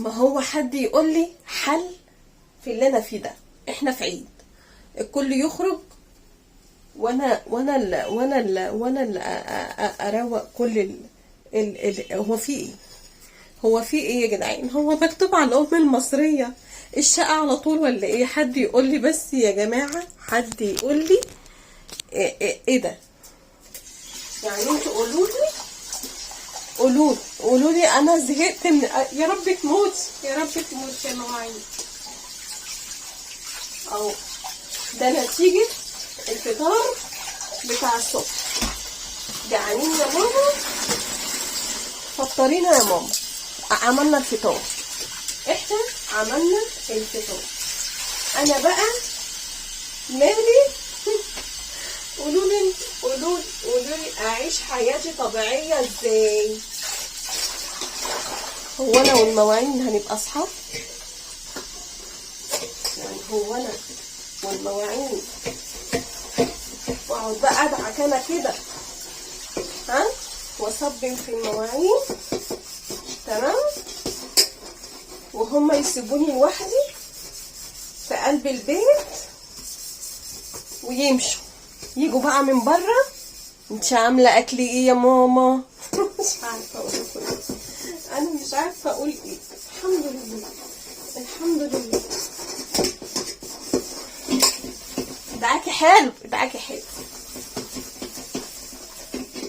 ما هو حد يقول لي حل في اللي انا فيه ده. احنا في عيد، الكل يخرج وانا اللي اروق كل هو في ايه؟ هو في ايه يا جدعان؟ هو مكتوب على الام المصريه الشقه على طول ولا ايه؟ حد يقول لي بس يا جماعه، حد يقول لي إيه ده؟ يعني انتوا قولوا لي انا زهقت من، يا رب تموت يا رب تموت يا مواعين. اهو ده نتيجه الفطار بتاع الصبح. جعانين يا ماما، فطرينا يا ماما. عملنا الفطار، احنا عملنا الفطار. انا بقى مالي؟ قولوا لي اعيش حياتي طبيعيه ازاي؟ هو انا والمواعين هنبقى اصحاب؟ يعني هو انا والمواعين واقعد بقى ادعك انا كده ها واصبن في المواعين تمام، وهم يسيبوني لوحدي في قلب البيت ويمشوا يجوا بقى من بره؟ انت عامله اكل ايه يا ماما؟ مش عارفه اقول ايه، انا مش عارفه اقول ايه. الحمد لله الحمد لله. ادعاكي حلو ادعاكي حلو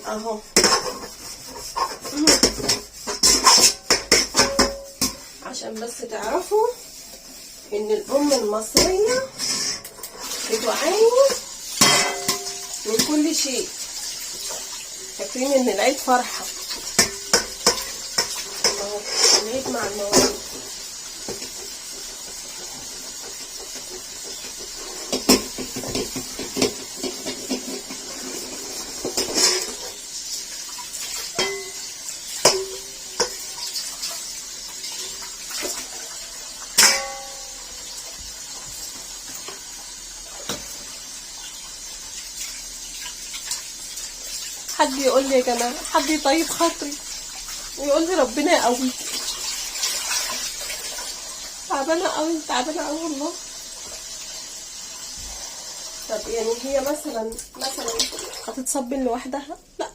اهو. عشان بس تعرفوا ان الام المصريه بتعاني من كل شيء. فاكرين ان العيد فرحه، اهو العيد مع المواعيد. حد يقول لي يا جماعه، حد يطيب خاطري ويقول لي ربنا يقويك. تعبانه قوي تعبانه قوي والله. طب يعني هي مثلا هتتصبن لوحدها؟ لا،